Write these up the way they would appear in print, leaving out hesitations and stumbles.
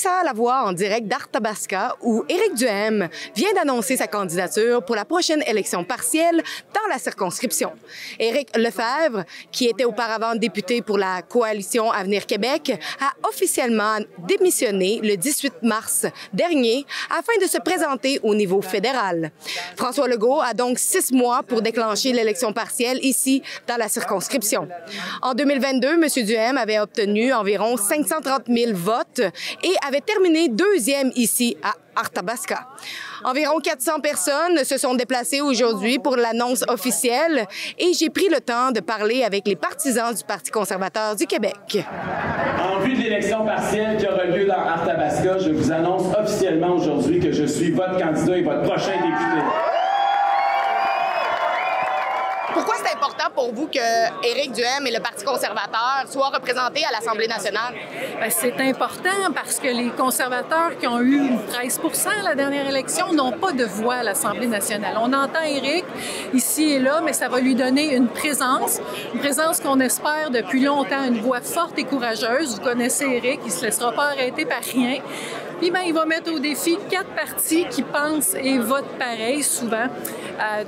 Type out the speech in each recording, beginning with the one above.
ça la voix en direct d'Arthabasca où Éric Duhem vient d'annoncer sa candidature pour la prochaine élection partielle dans la circonscription. Éric Lefebvre, qui était auparavant député pour la coalition Avenir Québec, a officiellement démissionné le 18 mars dernier afin de se présenter au niveau fédéral. François Legault a donc 6 mois pour déclencher l'élection partielle ici dans la circonscription. En 2022, M. Duhem avait obtenu environ 530 000 votes et avait terminé 2e ici à Arthabasca. Environ 400 personnes se sont déplacées aujourd'hui pour l'annonce officielle et j'ai pris le temps de parler avec les partisans du Parti conservateur du Québec. En vue de l'élection partielle qui aura lieu dans Arthabasca, je vous annonce officiellement aujourd'hui que je suis votre candidat et votre prochain député. Pourquoi c'est important pour vous que Éric Duhem et le Parti conservateur soient représentés à l'Assemblée nationale? C'est important parce que les conservateurs qui ont eu 13 % à la dernière élection n'ont pas de voix à l'Assemblée nationale. On entend Éric ici et là, mais ça va lui donner une présence qu'on espère depuis longtemps, une voix forte et courageuse. Vous connaissez Éric, il ne se laissera pas arrêter par rien. Puis il va mettre au défi 4 partis qui pensent et votent pareil souvent.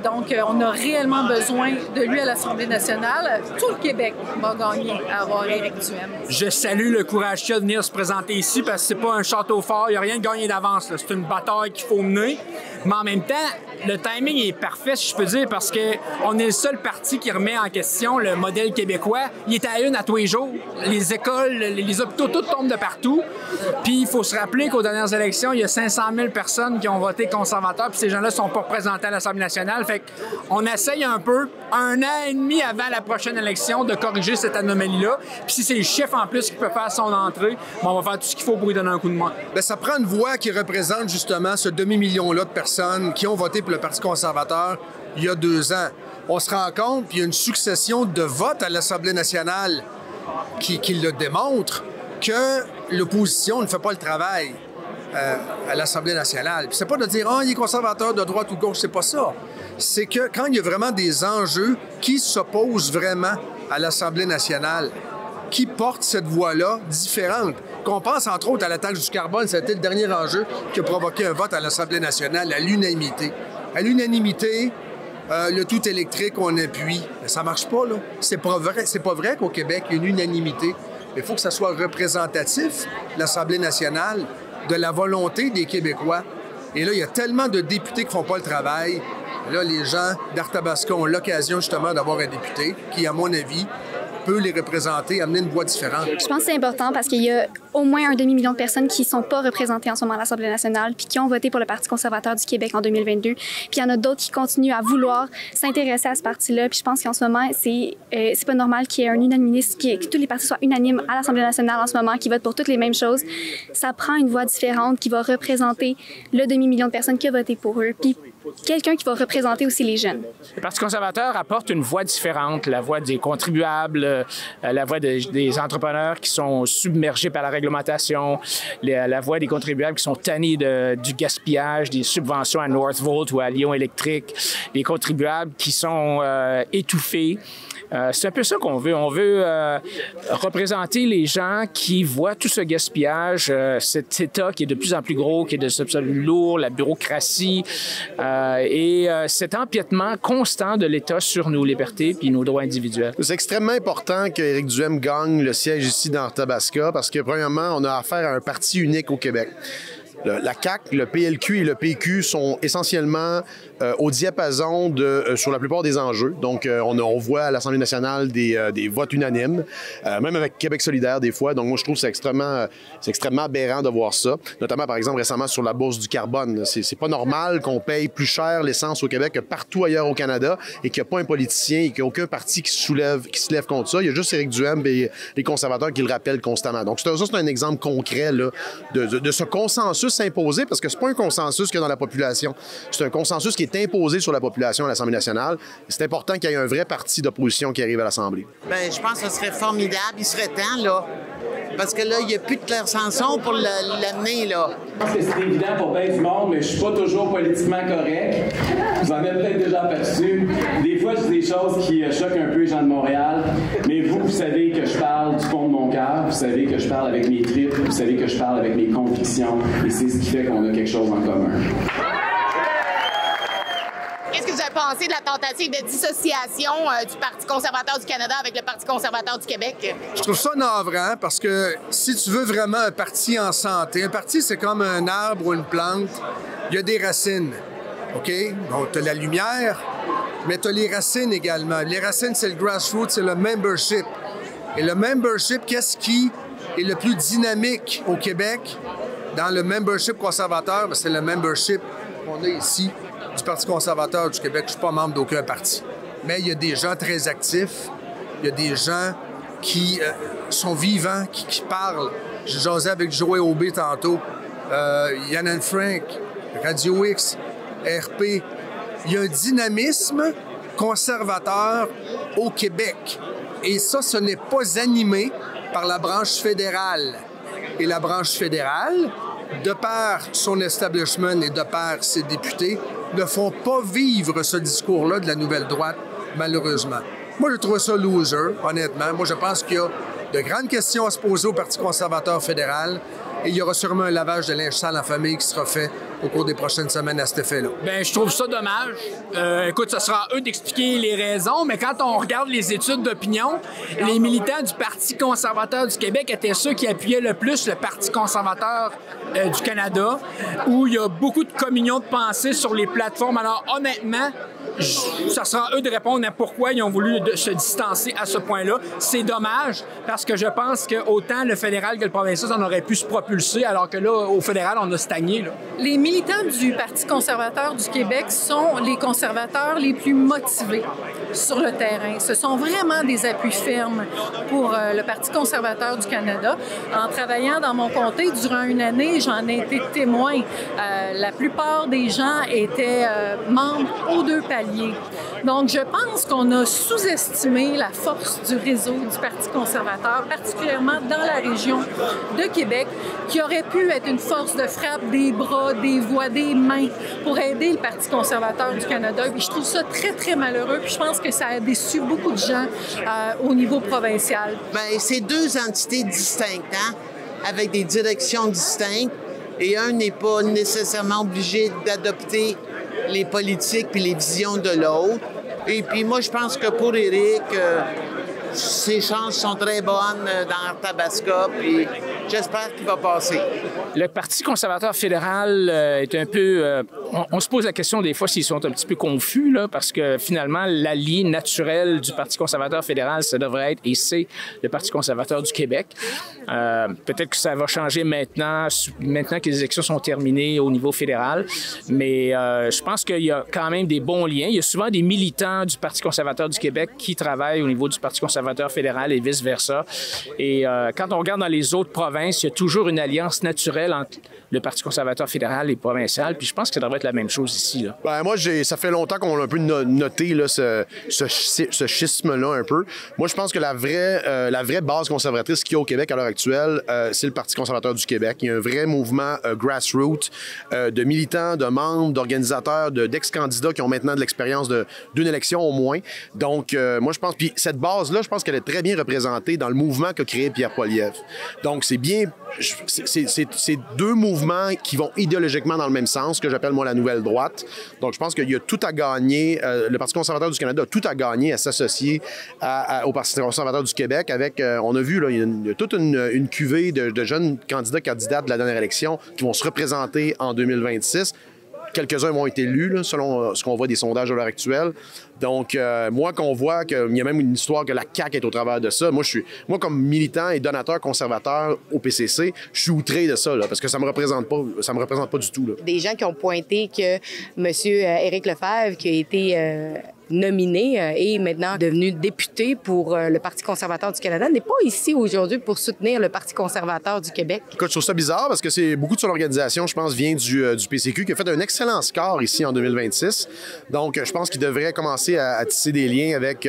Donc, on a réellement besoin de lui à l'Assemblée nationale. Tout le Québec va gagner à avoir Éric Duhem. Je salue le courage qu'il y a de venir se présenter ici parce que c'est pas un château fort, il n'y a rien de gagné d'avance. C'est une bataille qu'il faut mener. Mais en même temps, le timing est parfait, si je peux dire, parce qu'on est le seul parti qui remet en question le modèle québécois. Il est à une à tous les jours. Les écoles, les hôpitaux, tout tombe de partout. Puis il faut se rappeler qu'aux dernières élections, il y a 500 000 personnes qui ont voté conservateur, puis ces gens-là ne sont pas représentés à l'Assemblée nationale. Fait qu'on essaye un peu, 1 an et demi avant la prochaine élection, de corriger cette anomalie-là. Puis si c'est le chef en plus qui peut faire son entrée, on va faire tout ce qu'il faut pour lui donner un coup de main. Bien, ça prend une voix qui représente justement ce demi-million-là de personnes qui ont voté pour le Parti conservateur il y a 2 ans. On se rend compte qu'il y a une succession de votes à l'Assemblée nationale qui le démontre que l'opposition ne fait pas le travail à l'Assemblée nationale. Puis c'est pas de dire « Ah, il est conservateur de droite ou de gauche », c'est pas ça. C'est que quand il y a vraiment des enjeux qui s'opposent vraiment à l'Assemblée nationale, qui portent cette voix-là différente. Qu'on pense entre autres à la taxe du carbone, c'était le dernier enjeu qui a provoqué un vote à l'Assemblée nationale à l'unanimité. À l'unanimité, le tout électrique, on appuie. Mais ça marche pas, là. C'est pas vrai qu'au Québec, il y a une unanimité. Il faut que ça soit représentatif, l'Assemblée nationale, de la volonté des Québécois. Et là, il y a tellement de députés qui font pas le travail. Là, les gens d'Arthabasca ont l'occasion justement d'avoir un député qui, à mon avis, peut les représenter, amener une voix différente. Je pense que c'est important parce qu'il y a au moins un demi-million de personnes qui ne sont pas représentées en ce moment à l'Assemblée nationale puis qui ont voté pour le Parti conservateur du Québec en 2022. Puis il y en a d'autres qui continuent à vouloir s'intéresser à ce parti-là. Puis je pense qu'en ce moment, c'est pas normal qu'il y ait un unanimisme, que tous les partis soient unanimes à l'Assemblée nationale en ce moment, qui votent pour toutes les mêmes choses. Ça prend une voix différente qui va représenter le demi-million de personnes qui ont voté pour eux. Puis quelqu'un qui va représenter aussi les jeunes. Le Parti conservateur apporte une voix différente, la voix des contribuables, la voix des entrepreneurs qui sont submergés par la réglementation, la voix des contribuables qui sont tannés du gaspillage, des subventions à Northvolt ou à Lyon Électrique, les contribuables qui sont étouffés. C'est un peu ça qu'on veut. On veut représenter les gens qui voient tout ce gaspillage, cet État qui est de plus en plus gros, qui est de plus en plus lourd, la bureaucratie et cet empiètement constant de l'État sur nos libertés puis nos droits individuels. C'est extrêmement important qu'Éric Duhem gagne le siège ici dans Arthabasca parce que, premièrement, on a affaire à un parti unique au Québec. La CAQ, le PLQ et le PQ sont essentiellement au diapason sur la plupart des enjeux. Donc, on voit à l'Assemblée nationale des votes unanimes, même avec Québec solidaire des fois. Donc, moi, je trouve que c'est extrêmement aberrant de voir ça. Notamment, par exemple, récemment sur la bourse du carbone. C'est pas normal qu'on paye plus cher l'essence au Québec que partout ailleurs au Canada et qu'il n'y a pas un politicien et qu'il n'y a aucun parti qui se lève contre ça. Il y a juste Éric Duhem et les conservateurs qui le rappellent constamment. Donc, ça, c'est un exemple concret là, de ce consensus imposé, parce que c'est pas un consensus qu'il y a dans la population. C'est un consensus qui est imposé sur la population à l'Assemblée nationale. C'est important qu'il y ait un vrai parti d'opposition qui arrive à l'Assemblée. Bien, je pense que ce serait formidable. Il serait temps, là. Parce que là, il n'y a plus de Claire Sanson pour l'amener, là. Je pense que c'est évident pour bien du monde, mais je suis pas toujours politiquement correct. Vous en avez peut-être déjà aperçu. Des fois, je dis des choses qui choquent un peu les gens de Montréal. Mais vous savez que je parle du fond de mon mon cœur, vous savez que je parle avec mes tripes, vous savez que je parle avec mes convictions, et c'est ce qui fait qu'on a quelque chose en commun. Qu'est-ce que vous avez pensé de la tentative de dissociation du Parti conservateur du Canada avec le Parti conservateur du Québec? Je trouve ça navrant parce que si tu veux vraiment un parti en santé, un parti, c'est comme un arbre ou une plante. Il y a des racines, OK? Donc, tu as la lumière, mais tu as les racines également. Les racines, c'est le grassroots, c'est le membership. Et le membership, qu'est-ce qui est le plus dynamique au Québec dans le membership conservateur? C'est le membership qu'on a ici du Parti conservateur du Québec. Je ne suis pas membre d'aucun parti. Mais il y a des gens très actifs. Il y a des gens qui sont vivants, qui parlent. J'ai jasé avec Joël Aubé tantôt. Yann Frank, Radio X, RP. Il y a un dynamisme conservateur au Québec. Et ça, ce n'est pas animé par la branche fédérale. Et la branche fédérale, de par son establishment et de par ses députés, ne font pas vivre ce discours-là de la nouvelle droite, malheureusement. Moi, je trouve ça loser, honnêtement. Moi, je pense qu'il y a de grandes questions à se poser au Parti conservateur fédéral et il y aura sûrement un lavage de linge sale en famille qui sera fait au cours des prochaines semaines à cet effet-là. Bien, je trouve ça dommage. Écoute, ça sera à eux d'expliquer les raisons, mais quand on regarde les études d'opinion, les militants du Parti conservateur du Québec étaient ceux qui appuyaient le plus le Parti conservateur du Canada, où il y a beaucoup de communion de pensée sur les plateformes. Alors, honnêtement, ça sera à eux de répondre à pourquoi ils ont voulu se distancer à ce point-là. C'est dommage, parce que je pense que autant le fédéral que le provincial, on aurait pu se propulser, alors que là, au fédéral, on a stagné, là. Les militants du Parti conservateur du Québec sont les conservateurs les plus motivés sur le terrain. Ce sont vraiment des appuis fermes pour le Parti conservateur du Canada. En travaillant dans mon comté durant une année, j'en ai été témoin. La plupart des gens étaient membres aux deux paliers. Donc, je pense qu'on a sous-estimé la force du réseau du Parti conservateur, particulièrement dans la région de Québec, qui aurait pu être une force de frappe des bras, des voix, des mains pour aider le Parti conservateur du Canada. Puis je trouve ça très, très malheureux. Puis je pense que ça a déçu beaucoup de gens au niveau provincial. Bien, c'est deux entités distinctes, hein? Avec des directions distinctes. Et un n'est pas nécessairement obligé d'adopter les politiques puis les visions de l'autre. Et puis moi, je pense que pour Éric, ses chances sont très bonnes dans Arthabasca, puis j'espère qu'il va passer. Le Parti conservateur fédéral est un peu... on se pose la question des fois s'ils sont un petit peu confus, là, parce que finalement, l'allié naturel du Parti conservateur fédéral, ça devrait être, et c'est le Parti conservateur du Québec. Peut-être que ça va changer maintenant que les élections sont terminées au niveau fédéral, mais je pense qu'il y a quand même des bons liens. Il y a souvent des militants du Parti conservateur du Québec qui travaillent au niveau du Parti conservateur fédéral et vice-versa. Et quand on regarde dans les autres provinces, il y a toujours une alliance naturelle entre le Parti conservateur fédéral et provincial, puis je pense que ça devrait être la même chose ici, là. Ben, moi, ça fait longtemps qu'on a un peu noté là, ce schisme-là un peu. Moi, je pense que la vraie base conservatrice qu'il y a au Québec à l'heure actuelle, c'est le Parti conservateur du Québec. Il y a un vrai mouvement grassroots de militants, de membres, d'organisateurs, d'ex-candidats qui ont maintenant de l'expérience d'une élection au moins. Donc, moi, je pense... Puis cette base-là, je pense qu'elle est très bien représentée dans le mouvement qu'a créé Pierre Poilievre. Donc, c'est bien... C'est deux mouvements qui vont idéologiquement dans le même sens, que j'appelle, moi, la nouvelle droite. Donc, je pense qu'il y a tout à gagner. Le Parti conservateur du Canada a tout à gagner à s'associer au Parti conservateur du Québec avec, on a vu, là, il y a toute une cuvée de jeunes candidates de la dernière élection qui vont se représenter en 2026. Quelques-uns vont être élus, là, selon ce qu'on voit des sondages à l'heure actuelle. Donc, moi, qu'on voit qu'il y a même une histoire que la CAQ est au travers de ça, moi, comme militant et donateur conservateur au PCC, je suis outré de ça, là, parce que ça me représente pas du tout, là. Des gens qui ont pointé que M. Éric Lefebvre, qui a été nominé et maintenant devenu député pour le Parti conservateur du Canada, n'est pas ici aujourd'hui pour soutenir le Parti conservateur du Québec. Écoute, je trouve ça bizarre parce que c'est beaucoup de son organisation, je pense, vient du PCQ, qui a fait un excellent score ici en 2026. Donc, je pense qu'il devrait commencer commencer à tisser des liens avec...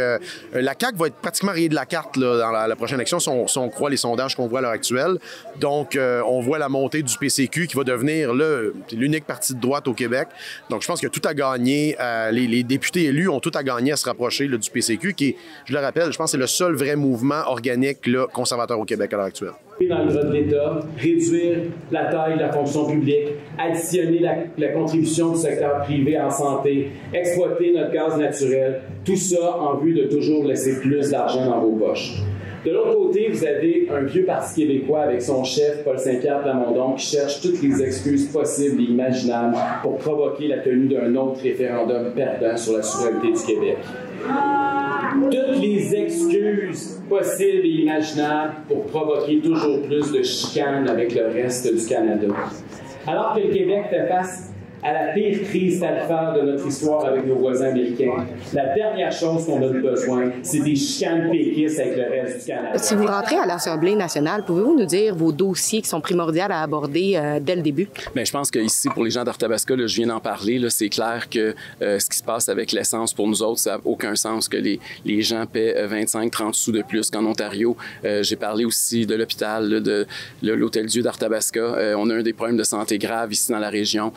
la CAQ va être pratiquement rayée de la carte là, dans la prochaine élection, si on croit les sondages qu'on voit à l'heure actuelle. Donc, on voit la montée du PCQ qui va devenir l'unique parti de droite au Québec. Donc, je pense que tout a gagné. Les députés élus ont tout à gagner à se rapprocher là, du PCQ, qui est, je le rappelle, je pense que c'est le seul vrai mouvement organique là, conservateur au Québec à l'heure actuelle. Dans le bras de l'État, réduire la taille de la fonction publique, additionner la contribution du secteur privé en santé, exploiter notre gaz naturel, tout ça en vue de toujours laisser plus d'argent dans vos poches. De l'autre côté, vous avez un vieux Parti québécois avec son chef, Paul Saint-Pierre Plamondon, qui cherche toutes les excuses possibles et imaginables pour provoquer la tenue d'un autre référendum perdant sur la souveraineté du Québec. Toutes les excuses possibles et imaginables pour provoquer toujours plus de chicanes avec le reste du Canada. Alors que le Québec fait face à la pire crise tarifaire de notre histoire avec nos voisins américains, la dernière chose qu'on a besoin, c'est des chicanes péquistes avec le reste du Canada. Si vous rentrez à l'Assemblée nationale, pouvez-vous nous dire vos dossiers qui sont primordiaux à aborder dès le début? Bien, je pense qu'ici, pour les gens d'Arthabasca, je viens d'en parler, c'est clair que ce qui se passe avec l'essence, pour nous autres, ça n'a aucun sens que les gens paient 25-30 sous de plus qu'en Ontario. J'ai parlé aussi de l'hôpital, de l'Hôtel-Dieu d'Arthabasca. On a un des problèmes de santé graves ici dans la région.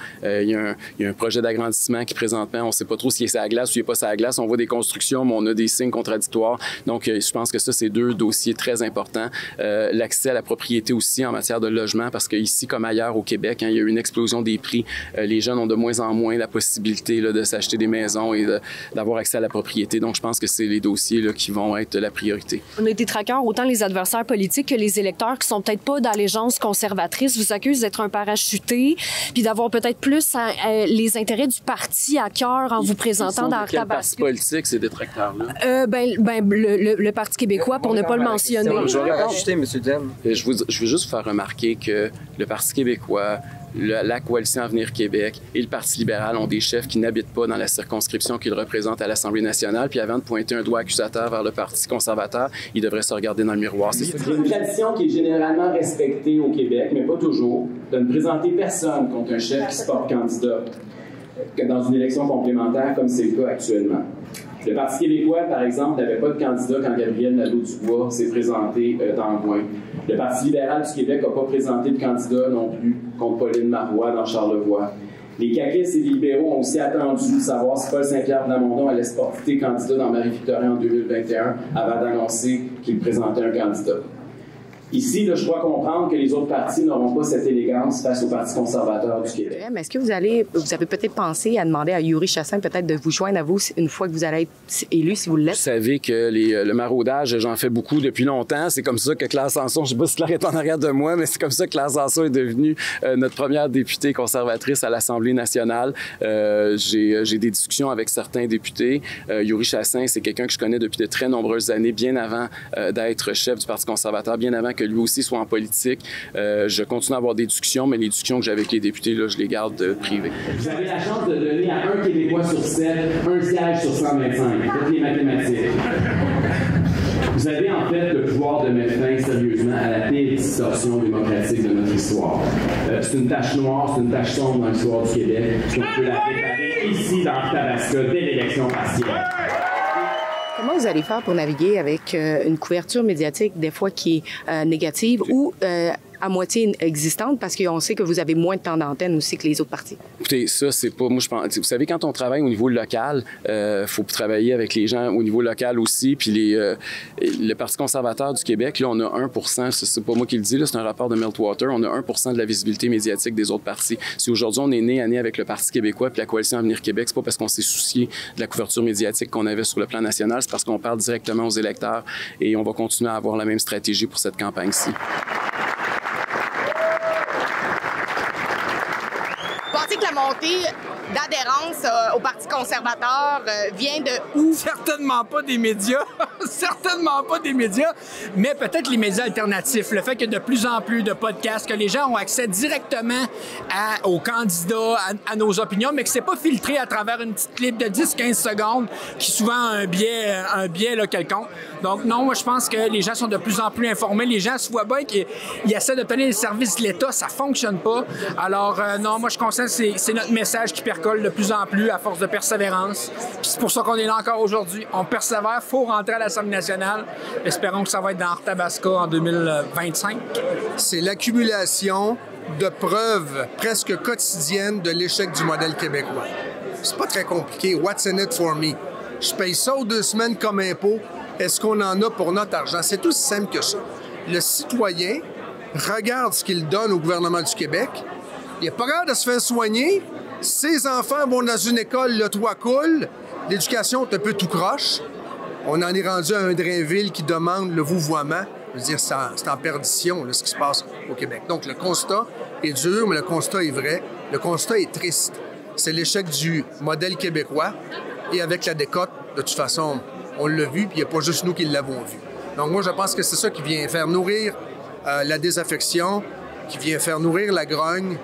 Il y a un projet d'agrandissement qui, présentement, on ne sait pas trop s'il est sur la glace ou il n'est pas sur la glace. On voit des constructions, mais on a des signes contradictoires. Donc, je pense que ça, c'est deux dossiers très importants. L'accès à la propriété aussi en matière de logement, parce qu'ici, comme ailleurs au Québec, il y a eu une explosion des prix. Les jeunes ont de moins en moins la possibilité de s'acheter des maisons et d'avoir accès à la propriété. Donc, je pense que c'est les dossiers qui vont être la priorité. On a des traqueurs, autant les adversaires politiques que les électeurs qui sont peut-être pas d'allégeance conservatrice, vous accusent d'être un parachuté, puis d'avoir peut-être plus les intérêts du parti à cœur en vous présentant dans Arthabasca. Quel parti politique, ces détracteurs-là? Le Parti québécois, pour ne pas le mentionner. Je vais rajouter, M. Demme. Je veux juste vous faire remarquer que le Parti québécois, la Coalition Avenir Québec et le Parti libéral ont des chefs qui n'habitent pas dans la circonscription qu'ils représentent à l'Assemblée nationale. Puis avant de pointer un doigt accusateur vers le Parti conservateur, ils devraient se regarder dans le miroir. C'est une tradition qui est généralement respectée au Québec, mais pas toujours, de ne présenter personne contre un chef qui se porte candidat dans une élection complémentaire comme c'est le cas actuellement. Le Parti québécois, par exemple, n'avait pas de candidat quand Gabriel Nadeau-Dubois s'est présenté dans le coin. Le Parti libéral du Québec n'a pas présenté de candidat non plus contre Pauline Marois dans Charlevoix. Les caquistes et les libéraux ont aussi attendu de savoir si Paul Saint-Pierre Plamondon allait se porter candidat dans Marie-Victorin en 2021 avant d'annoncer qu'il présentait un candidat. Ici, je crois comprendre que les autres partis n'auront pas cette élégance face au Parti conservateur du Québec. Mais est-ce que vous avez peut-être pensé à demander à Yuri Chassin peut-être de vous joindre à vous une fois que vous allez être élu, si vous l'êtes? Vous savez que le maraudage, j'en fais beaucoup depuis longtemps. C'est comme ça que Claire Sanson, je ne sais pas si Claire est en arrière de moi, mais c'est comme ça que Claire Sanson est devenue notre première députée conservatrice à l'Assemblée nationale. J'ai des discussions avec certains députés. Yuri Chassin, c'est quelqu'un que je connais depuis de très nombreuses années, bien avant d'être chef du Parti conservateur, bien avant que lui aussi soit en politique. Je continue à avoir des discussions, mais les discussions que j'ai avec les députés, je les garde privées. Vous avez la chance de donner à un Québécois sur 7 un siège sur 125. Faites les mathématiques. Vous avez en fait le pouvoir de mettre fin sérieusement à la pire distorsion démocratique de notre histoire. C'est une tache noire, c'est une tache sombre dans l'histoire du Québec. On peut la réparer ici dans Arthabasca dès l'élection partielle. Comment vous allez faire pour naviguer avec une couverture médiatique des fois qui est négative ou à moitié existante parce qu'on sait que vous avez moins de temps d'antenne aussi que les autres partis? Écoutez, ça, c'est pas... Moi, je pense... Vous savez, quand on travaille au niveau local, faut travailler avec les gens au niveau local aussi. Puis le Parti conservateur du Québec, là, on a 1 c'est pas moi qui le dis, c'est un rapport de Meltwater, on a 1 de la visibilité médiatique des autres partis. Si aujourd'hui, on est né à nez avec le Parti québécois puis la Coalition Avenir Québec, c'est pas parce qu'on s'est soucié de la couverture médiatique qu'on avait sur le plan national, c'est parce qu'on parle directement aux électeurs et on va continuer à avoir la même stratégie pour cette campagne-ci. Vous pensez que la montée d'adhérence au Parti conservateur vient de où? Certainement pas des médias. certainement pas des médias, mais peut-être les médias alternatifs. Le fait que de plus en plus de podcasts, que les gens ont accès directement aux candidats, à nos opinions, mais que c'est pas filtré à travers une petite clip de 10-15 secondes qui souvent a un biais là, quelconque. Donc non, moi je pense que les gens sont de plus en plus informés. Les gens se voient bien qu'ils essaient d'obtenir les services de l'État, ça fonctionne pas. Alors non, moi je constate que c'est notre message qui percole de plus en plus à force de persévérance. Puis c'est pour ça qu'on est là encore aujourd'hui. On persévère, il faut rentrer à l'Assemblée nationale. Espérons que ça va être dans Arthabasca en 2025. C'est l'accumulation de preuves presque quotidiennes de l'échec du modèle québécois. C'est pas très compliqué. What's in it for me? Je paye ça aux 2 semaines comme impôt. Est-ce qu'on en a pour notre argent? C'est aussi simple que ça. Le citoyen regarde ce qu'il donne au gouvernement du Québec. Il n'est pas capable de se faire soigner. Ses enfants vont dans une école, le toit coule. L'éducation est un peu tout croche. On en est rendu à un Drainville qui demande le vouvoiement. Je veux dire, c'est en perdition, là, ce qui se passe au Québec. Donc, le constat est dur, mais le constat est vrai. Le constat est triste. C'est l'échec du modèle québécois. Et avec la décote, de toute façon, on l'a vu, puis il n'y a pas juste nous qui l'avons vu. Donc, moi, je pense que c'est ça qui vient faire nourrir la désaffection, qui vient faire nourrir la grogne.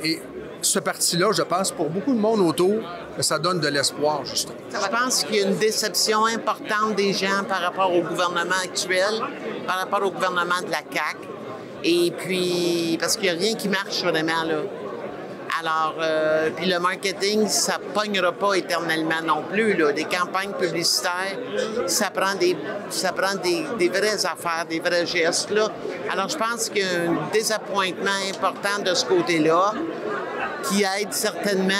Et ce parti-là, je pense, pour beaucoup de monde autour, ça donne de l'espoir, justement. Je pense qu'il y a une déception importante des gens par rapport au gouvernement actuel, par rapport au gouvernement de la CAQ. Et puis, parce qu'il n'y a rien qui marche vraiment, là. Alors, puis le marketing, ça ne pognera pas éternellement non plus, là. Des campagnes publicitaires, ça prend des vraies affaires, des vrais gestes, là. Alors, je pense qu'il y a un désappointement important de ce côté-là qui aide certainement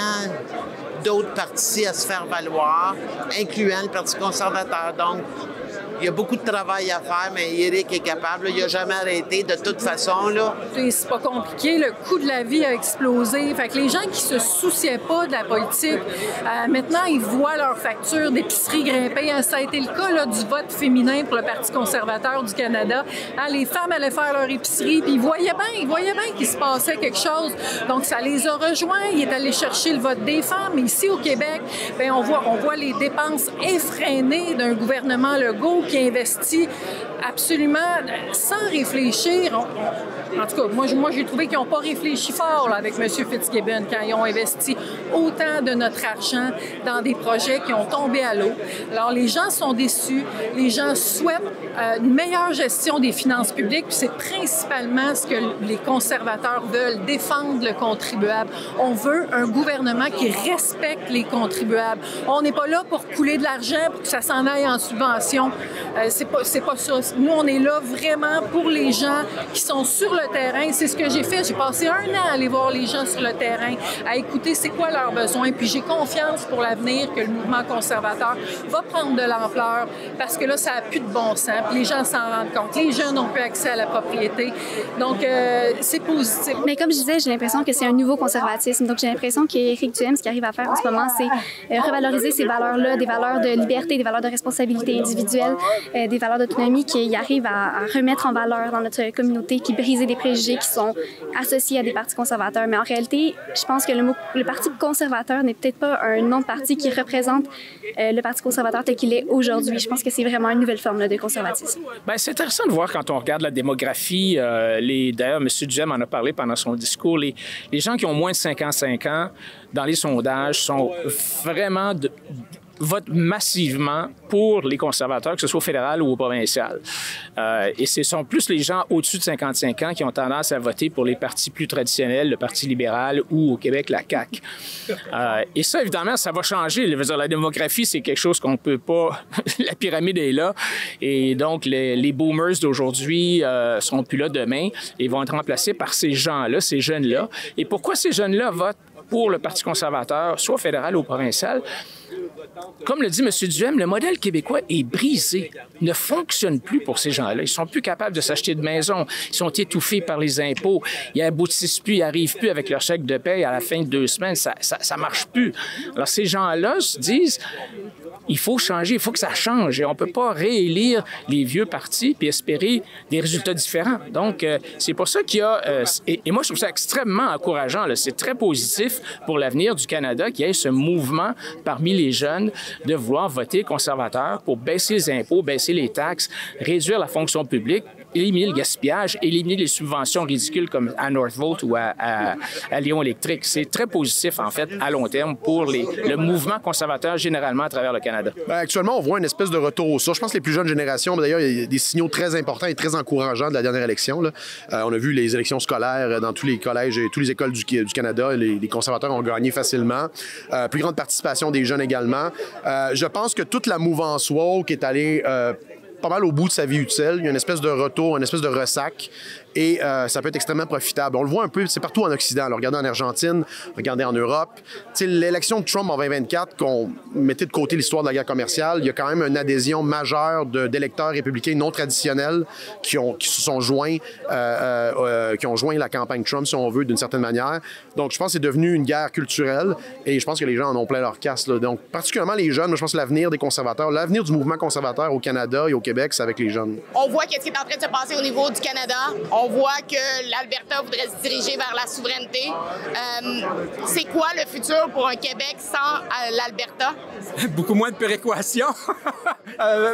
d'autres partis à se faire valoir, incluant le Parti conservateur. Donc, il y a beaucoup de travail à faire, mais Éric est capable. Là, il n'a jamais arrêté de toute façon. Là. C'est pas compliqué. Le coût de la vie a explosé. Fait que les gens qui se souciaient pas de la politique, maintenant, ils voient leur facture d'épicerie grimper. Ça a été le cas là, du vote féminin pour le Parti conservateur du Canada. Les femmes allaient faire leur épicerie, puis ils voyaient bien qu'il se passait quelque chose. Donc, ça les a rejoints. Ils est allé chercher le vote des femmes. Mais ici, au Québec, bien, on voit les dépenses effrénées d'un gouvernement Legault qui investit absolument sans réfléchir. En tout cas, moi j'ai trouvé qu'ils n'ont pas réfléchi fort là, avec M. Fitzgibbon quand ils ont investi autant de notre argent dans des projets qui ont tombé à l'eau. Alors, les gens sont déçus. Les gens souhaitent une meilleure gestion des finances publiques. Puis c'est principalement ce que les conservateurs veulent, défendre le contribuable. On veut un gouvernement qui respecte les contribuables. On n'est pas là pour couler de l'argent pour que ça s'en aille en subvention. C'est pas ça. Nous, on est là vraiment pour les gens qui sont sur le terrain. C'est ce que j'ai fait. J'ai passé 1 an à aller voir les gens sur le terrain, à écouter c'est quoi leurs besoins. Puis j'ai confiance pour l'avenir que le mouvement conservateur va prendre de l'ampleur parce que là, ça n'a plus de bon sens. Puis les gens s'en rendent compte. Les jeunes n'ont plus accès à la propriété. Donc, c'est positif. Mais comme je disais, j'ai l'impression que c'est un nouveau conservatisme. Donc, j'ai l'impression qu'Éric Duhem, ce qu'il arrive à faire en ce moment, c'est revaloriser ces valeurs-là, des valeurs de liberté, des valeurs de responsabilité individuelle, des valeurs d'autonomie qu'il arrive à remettre en valeur dans notre communauté, qui brisent des préjugés qui sont associés à des partis conservateurs. Mais en réalité, je pense que le Parti conservateur n'est peut-être pas un nom de parti qui représente le Parti conservateur tel qu'il est aujourd'hui. Je pense que c'est vraiment une nouvelle forme là, de conservatisme. Bien, c'est intéressant de voir quand on regarde la démographie. D'ailleurs, M. Duhem en a parlé pendant son discours. Les gens qui ont moins de 55 ans dans les sondages sont vraiment votent massivement pour les conservateurs, que ce soit au fédéral ou au provincial. Et ce sont plus les gens au-dessus de 55 ans qui ont tendance à voter pour les partis plus traditionnels, le Parti libéral ou au Québec, la CAQ. Et ça, évidemment, ça va changer. Je veux dire, la démographie, c'est quelque chose qu'on peut pas... La pyramide est là. Et donc, les boomers d'aujourd'hui seront plus là demain et vont être remplacés par ces gens-là, ces jeunes-là. Et pourquoi ces jeunes-là votent pour le Parti conservateur, soit fédéral ou provincial? Comme le dit M. Duhem, le modèle québécois est brisé, ne fonctionne plus pour ces gens-là. Ils sont plus capables de s'acheter de maison, ils sont étouffés par les impôts, ils aboutissent plus, ils n'arrivent plus avec leur chèque de paie à la fin de 2 semaines, ça marche plus. Alors ces gens-là se disent, il faut changer, il faut que ça change. Et on ne peut pas réélire les vieux partis puis espérer des résultats différents. Donc, c'est pour ça qu'il y a... et moi, je trouve ça extrêmement encourageant. C'est très positif pour l'avenir du Canada qu'il y ait ce mouvement parmi les jeunes de vouloir voter conservateur pour baisser les impôts, baisser les taxes, réduire la fonction publique, éliminer le gaspillage, éliminer les subventions ridicules comme à Northvolt ou à Lyon Électrique. C'est très positif, en fait, à long terme pour le mouvement conservateur généralement à travers le Canada. Bien, actuellement, on voit une espèce de retour au source. Je pense que les plus jeunes générations, d'ailleurs, il y a des signaux très importants et très encourageants de la dernière élection. Là. On a vu les élections scolaires dans tous les collèges et toutes les écoles du Canada. Les conservateurs ont gagné facilement. Plus grande participation des jeunes également. Je pense que toute la mouvance woke est allée pas mal au bout de sa vie utile. Il y a une espèce de retour, une espèce de ressac. Et ça peut être extrêmement profitable. On le voit un peu, c'est partout en Occident. Là, regardez en Argentine, regardez en Europe. L'élection de Trump en 2024, qu'on mettait de côté l'histoire de la guerre commerciale, il y a quand même une adhésion majeure d'électeurs républicains non traditionnels qui se sont joints, qui ont joint la campagne Trump, si on veut, d'une certaine manière. Donc, je pense que c'est devenu une guerre culturelle et je pense que les gens en ont plein leur casse. Là. Donc, particulièrement les jeunes, moi, je pense que l'avenir des conservateurs, l'avenir du mouvement conservateur au Canada et au Québec, c'est avec les jeunes. On voit qu'est-ce qui est en train de se passer au niveau du Canada. On voit que l'Alberta voudrait se diriger vers la souveraineté. C'est quoi le futur pour un Québec sans l'Alberta? Beaucoup moins de péréquation.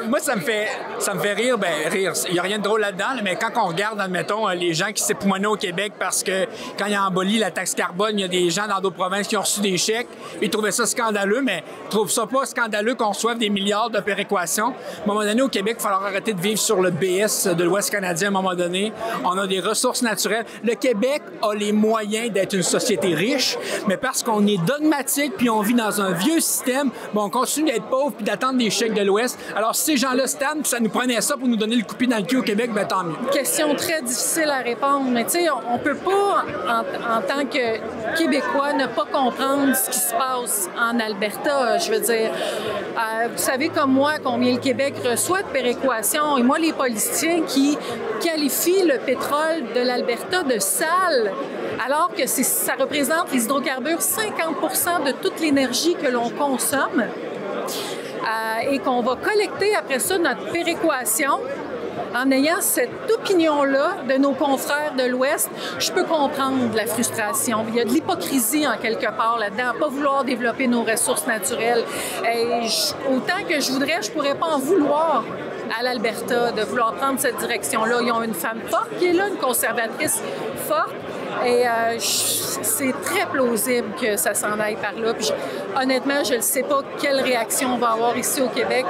Moi, ça me fait rire. Ben, rire. Il n'y a rien de drôle là-dedans, mais quand on regarde, admettons, les gens qui s'époumonent au Québec parce que quand il y a aboli la taxe carbone, il y a des gens dans d'autres provinces qui ont reçu des chèques. Ils trouvaient ça scandaleux, mais ils trouvent ça pas scandaleux qu'on reçoive des milliards de péréquation. À un moment donné, au Québec, il va falloir arrêter de vivre sur le BS de l'Ouest canadien. À un moment donné, on a des ressources naturelles. Le Québec a les moyens d'être une société riche, mais parce qu'on est dogmatique puis on vit dans un vieux système, bon, on continue d'être pauvre puis d'attendre des chèques de l'Ouest. Alors, si ces gens-là stagnent, ça nous prenait ça pour nous donner le coup de pied dans le cul au Québec, ben tant mieux. Question très difficile à répondre, mais tu sais, on peut pas, en tant que Québécois, ne pas comprendre ce qui se passe en Alberta. Je veux dire, vous savez comme moi combien le Québec reçoit de péréquation, et moi, les politiciens qui qualifient le pétrole de l'Alberta de sale, alors que ça représente les hydrocarbures 50% de toute l'énergie que l'on consomme, et qu'on va collecter après ça notre péréquation. En ayant cette opinion-là de nos confrères de l'Ouest, je peux comprendre la frustration. Il y a de l'hypocrisie en quelque part là-dedans, à ne pas vouloir développer nos ressources naturelles. Et autant que je voudrais, je ne pourrais pas en vouloir à l'Alberta de vouloir prendre cette direction-là. Ils ont une femme forte qui est là, une conservatrice forte. Et c'est très plausible que ça s'en aille par là. Puis honnêtement, je ne sais pas quelle réaction on va avoir ici au Québec.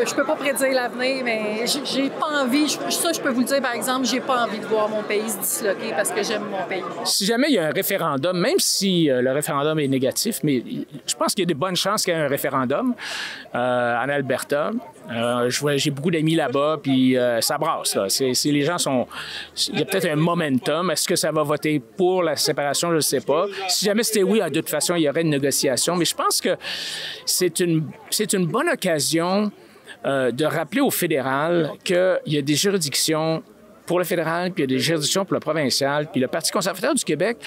Je peux pas prédire l'avenir, mais j'ai pas envie, ça je peux vous le dire par exemple, j'ai pas envie de voir mon pays se disloquer parce que j'aime mon pays. Si jamais il y a un référendum, même si le référendum est négatif, mais je pense qu'il y a de bonnes chances qu'il y ait un référendum en Alberta. J'ai beaucoup d'amis là-bas, puis ça brasse. Là. Les gens sont... Il y a peut-être un momentum. Est-ce que ça va voter pour la séparation? Je ne sais pas. Si jamais c'était oui, de toute façon, il y aurait une négociation. Mais je pense que c'est une bonne occasion de rappeler au fédéral qu'il y a des juridictions pour le fédéral, puis il y a des juridictions pour le provincial. Puis le Parti conservateur du Québec,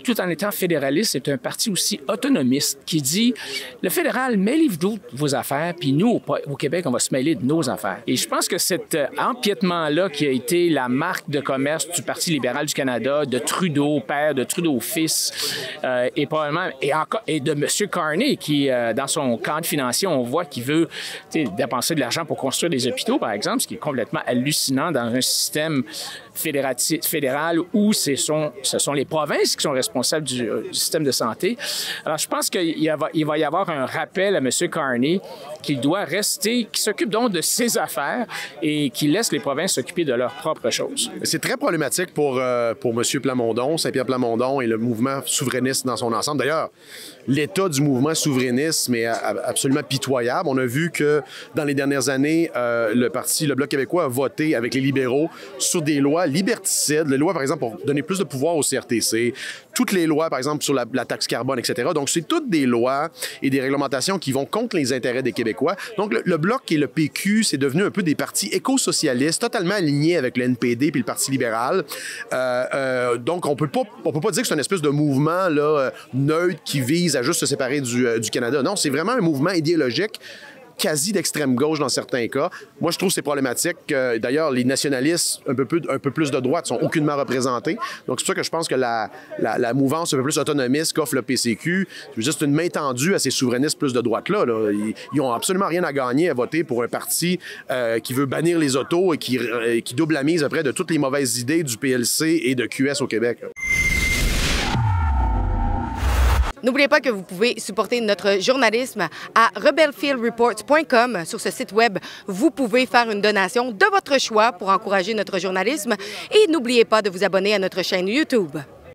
tout en étant fédéraliste, c'est un parti aussi autonomiste qui dit le fédéral, mêlez-vous de vos affaires, puis nous, au Québec, on va se mêler de nos affaires. Et je pense que cet empiètement-là qui a été la marque de commerce du Parti libéral du Canada, de Trudeau père, de Trudeau fils, et probablement et de M. Carney, qui, dans son cadre financier, on voit qu'il veut dépenser de l'argent pour construire des hôpitaux, par exemple, ce qui est complètement hallucinant dans un système fédéral où ce sont les provinces qui sont responsables du système de santé. Alors, je pense qu'il va y avoir un rappel à M. Carney qu'il doit rester, qu'il s'occupe donc de ses affaires et qu'il laisse les provinces s'occuper de leurs propres choses. C'est très problématique pour M. Plamondon, Saint-Pierre Plamondon et le mouvement souverainiste dans son ensemble. D'ailleurs, l'état du mouvement souverainiste est absolument pitoyable. On a vu que dans les dernières années, le Bloc québécois a voté avec les libéraux sur des lois lois liberticides, les lois, par exemple, pour donner plus de pouvoir au CRTC, toutes les lois, par exemple, sur la taxe carbone, etc. Donc, c'est toutes des lois et des réglementations qui vont contre les intérêts des Québécois. Donc, le Bloc et le PQ, c'est devenu un peu des partis éco-socialistes, totalement alignés avec le NPD puis le Parti libéral. Donc, on peut pas dire que c'est une espèce de mouvement là, neutre qui vise à juste se séparer du Canada. Non, c'est vraiment un mouvement idéologique quasi d'extrême gauche dans certains cas. Moi, je trouve que c'est problématique. D'ailleurs, les nationalistes un peu plus de droite sont aucunement représentés. Donc, c'est pour ça que je pense que la mouvance un peu plus autonomiste qu'offre le PCQ, c'est juste une main tendue à ces souverainistes plus de droite-là. Là. Ils n'ont absolument rien à gagner à voter pour un parti qui veut bannir les autos et qui double la mise après de toutes les mauvaises idées du PLC et de QS au Québec. Là. N'oubliez pas que vous pouvez supporter notre journalisme à rebelfieldreports.com. Sur ce site web, vous pouvez faire une donation de votre choix pour encourager notre journalisme. Et n'oubliez pas de vous abonner à notre chaîne YouTube.